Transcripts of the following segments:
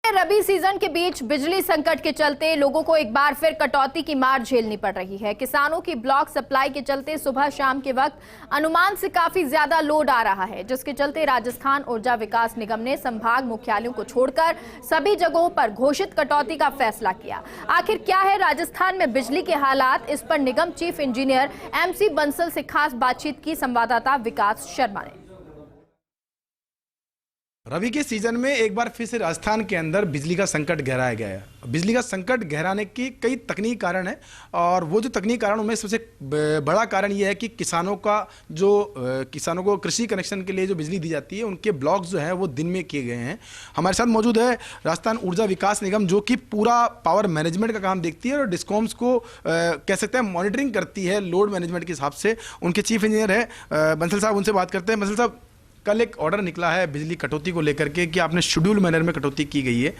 रबी season के बीच बिजली संकट के चलते लोगों को एक बार फिर कटौती की मार झेलनी पड़ रही है। किसानों की ब्लॉक सप्लाई के चलते सुबह शाम के वक्त अनुमान से काफी ज्यादा लोड आ रहा है, जिसके चलते राजस्थान ऊर्जा विकास निगम ने संभाग मुख्यालयों को छोड़कर सभी जगहों पर घोषित कटौती का फैसला किया। आखिर क्या है राजस्थान में बिजली के हालात, इस पर निगम चीफ इंजीनियर MC बंसल से खास बातचीत की संवाददाता विकास शर्मा ने। रबी के सीजन में एक बार फिर से राजस्थान के अंदर बिजली का संकट गहराया गया है। बिजली का संकट गहराने की कई तकनीकी कारण है और वो जो तकनीकी कारण उनमें सबसे बड़ा कारण ये है कि किसानों को कृषि कनेक्शन के लिए जो बिजली दी जाती है उनके ब्लॉक्स जो है वो दिन में किए गए हैं। हमारे साथ मौजूद है राजस्थान ऊर्जा विकास निगम, जो कि पूरा पावर मैनेजमेंट का काम देखती है और डिस्कॉम्स को कह सकते हैं मॉनिटरिंग करती है लोड मैनेजमेंट के हिसाब से। उनके चीफ इंजीनियर है बंसल साहब, उनसे बात करते हैं। बंसल साहब, कल एक ऑर्डर निकला है बिजली कटौती को लेकर के कि आपने शेड्यूल मैनर में कटौती की गई है।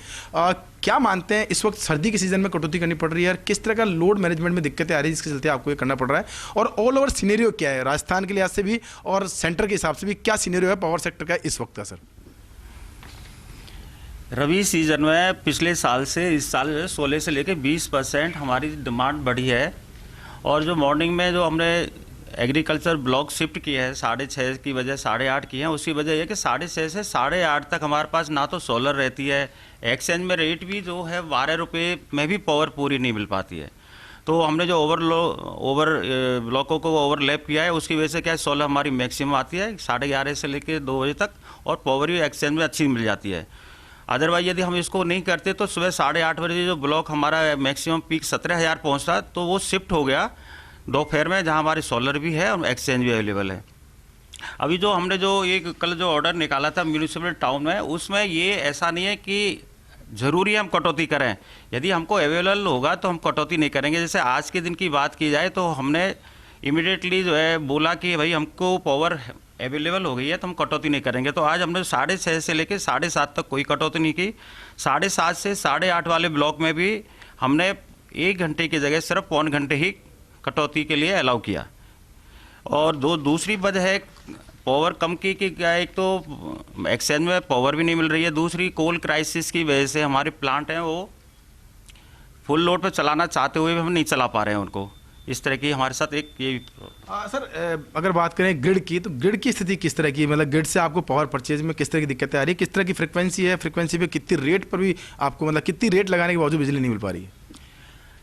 क्या मानते हैं इस वक्त सर्दी के सीजन में कटौती करनी पड़ रही है और किस तरह का लोड मैनेजमेंट में दिक्कतें आ रही है जिसके चलते आपको ये करना पड़ रहा है, और ऑल ओवर सिनेरियो क्या है राजस्थान के लिहाज से भी और सेंटर के हिसाब से भी क्या सिनेरियो है पावर सेक्टर का इस वक्त का? सर, रबी सीजन में पिछले साल से इस साल 16 से लेकर 20% हमारी डिमांड बढ़ी है। और जो मॉर्निंग में जो हमने एग्रीकल्चर ब्लॉक शिफ्ट किए हैं 6:30 की वजह 8:30 की हैं, उसकी वजह यह कि 6:30 से 8:30 तक हमारे पास ना तो सोलर रहती है, एक्सचेंज में रेट भी जो है 12 रुपये में भी पावर पूरी नहीं मिल पाती है। तो हमने जो ब्लॉकों को ओवरलैप किया है उसकी वजह से क्या है, सोलर हमारी मैक्सिमम आती है 11:30 से लेकर 2 बजे तक और पावर भी एक्सचेंज में अच्छी मिल जाती है। अदरवाइज यदि हम इसको नहीं करते तो सुबह 8:30 बजे जो ब्लॉक हमारा मैक्सिमम पीक 17,000 पहुँचता तो वो शिफ्ट हो गया दोपहर में, जहां हमारी सोलर भी है और एक्सचेंज भी अवेलेबल है। अभी जो हमने जो एक कल जो ऑर्डर निकाला था म्यूनिसिपल टाउन में, उसमें ये ऐसा नहीं है कि ज़रूरी हम कटौती करें। यदि हमको अवेलेबल होगा तो हम कटौती नहीं करेंगे। जैसे आज के दिन की बात की जाए तो हमने इमीडिएटली जो है बोला कि भाई हमको पावर अवेलेबल हो गई है तो हम कटौती नहीं करेंगे। तो आज हमने 6:30 से लेकर 7:30 तक कोई कटौती नहीं की। 7:30 से 8:30 वाले ब्लॉक में भी हमने 1 घंटे की जगह सिर्फ 1.25 घंटे ही कटौती के लिए अलाउ किया। और दूसरी वजह है पावर कम की कि क्या, एक तो एक्सचेंज में पावर भी नहीं मिल रही है, दूसरी कोल क्राइसिस की वजह से हमारे प्लांट हैं वो फुल लोड पे चलाना चाहते हुए भी हम नहीं चला पा रहे हैं उनको। इस तरह की हमारे साथ एक ये सर, अगर बात करें ग्रिड की तो ग्रिड की स्थिति किस तरह की, मतलब ग्रिड से आपको पावर परचेज में किस तरह की दिक्कतें आ रही है, किस तरह की फ्रिक्वेंसी है, फ्रिक्वेंसी पे कितनी रेट पर भी आपको मतलब कितनी रेट लगाने के बावजूद बिजली नहीं मिल पा रही है?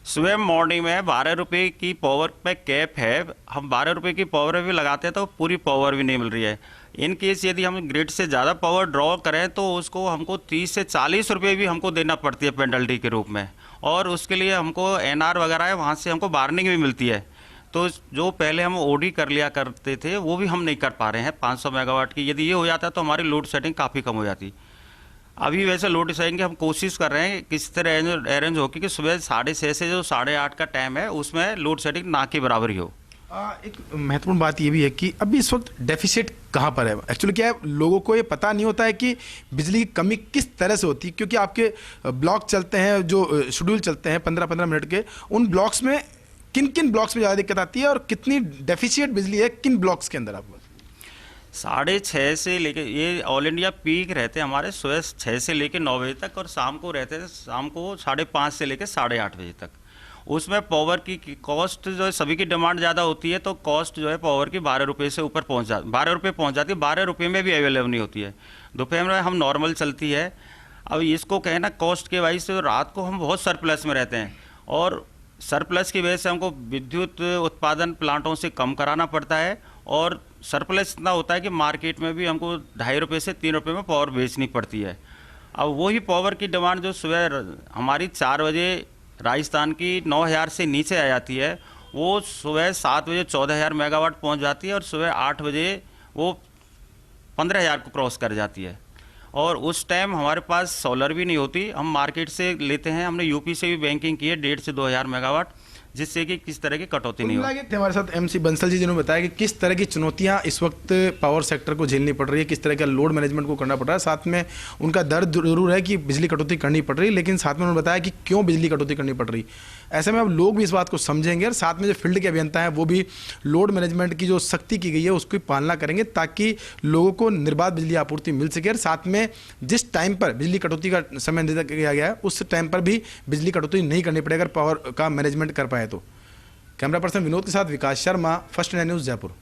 सुबह मॉर्निंग में 12 रुपये की पावर पे कैप है, हम 12 रुपये की पावर भी लगाते हैं तो पूरी पावर भी नहीं मिल रही है। इन केस यदि हम ग्रिड से ज़्यादा पावर ड्रॉ करें तो उसको हमको 30 से 40 रुपये भी हमको देना पड़ती है पेनल्टी के रूप में, और उसके लिए हमको NR वगैरह है वहाँ से हमको वार्निंग भी मिलती है। तो जो पहले हम OD कर लिया करते थे वो भी हम नहीं कर पा रहे हैं 500 मेगावाट की। यदि ये हो जाता तो हमारी लोड सेटिंग काफ़ी कम हो जाती। अभी वैसे लोड सेटिंग हम कोशिश कर रहे हैं किस तरह अरेंज हो कि सुबह 6:30 से जो 8:30 का टाइम है उसमें लोड सेटिंग ना की बराबर ही हो। एक महत्वपूर्ण बात ये भी है कि अभी इस वक्त डेफिसिट कहाँ पर है। एक्चुअली क्या है, लोगों को ये पता नहीं होता है कि बिजली की कमी किस तरह से होती है, क्योंकि आपके ब्लॉक चलते हैं जो शेड्यूल चलते हैं 15-15 मिनट के, उन ब्लॉक्स में किन किन ब्लॉक्स में ज़्यादा दिक्कत आती है और कितनी डेफिशिएट बिजली है किन ब्लॉक्स के अंदर आपको? 6:30 से लेके ये ऑल इंडिया पीक रहते हैं हमारे सुबह 6 से लेके 9 बजे तक, और शाम को रहते हैं शाम को 5:30 से लेके 8:30 बजे तक। उसमें पावर की कॉस्ट जो है सभी की डिमांड ज़्यादा होती है तो कॉस्ट जो है पावर की 12 रुपये से ऊपर 12 रुपये पहुँच जाती है, 12 रुपये में भी अवेलेबल नहीं होती है। दोपहर में हम नॉर्मल चलती है। अब इसको कहना कॉस्ट के वाइज से रात को हम बहुत सरप्लस में रहते हैं, और सरप्लस की वजह से हमको विद्युत उत्पादन प्लांटों से कम कराना पड़ता है, और सरप्लस इतना होता है कि मार्केट में भी हमको 2.5 रुपये से 3 रुपये में पावर बेचनी पड़ती है। अब वही पावर की डिमांड जो सुबह हमारी 4 बजे राजस्थान की 9,000 से नीचे आ जाती है, वो सुबह 7 बजे 14,000 मेगावाट पहुंच जाती है, और सुबह 8 बजे वो 15,000 को क्रॉस कर जाती है। और उस टाइम हमारे पास सोलर भी नहीं होती, हम मार्केट से लेते हैं। हमने यूपी से भी बैंकिंग की है 1,500 से 2,000 मेगावाट, जिससे कि किस तरह की कटौती नहीं हो। हमारे साथ MC बंसल जी जिन्होंने बताया कि किस तरह की चुनौतियां इस वक्त पावर सेक्टर को झेलनी पड़ रही है, किस तरह का लोड मैनेजमेंट को करना पड़ रहा है। साथ में उनका दर्द जरूर है कि बिजली कटौती करनी पड़ रही है, लेकिन साथ में उन्होंने बताया कि क्यों बिजली कटौती करनी पड़ रही है। ऐसे में अब लोग भी इस बात को समझेंगे और साथ में जो फील्ड के अभियंता हैं वो भी लोड मैनेजमेंट की जो सख्ती की गई है उसकी पालना करेंगे, ताकि लोगों को निर्बाध बिजली आपूर्ति मिल सके। और साथ में जिस टाइम पर बिजली कटौती का समय निर्धारित किया गया है उस टाइम पर भी बिजली कटौती नहीं करनी पड़ेगी अगर पावर का मैनेजमेंट कर पाए तो। कैमरा पर्सन विनोद के साथ Vikas Sharma, first India news, Jaipur.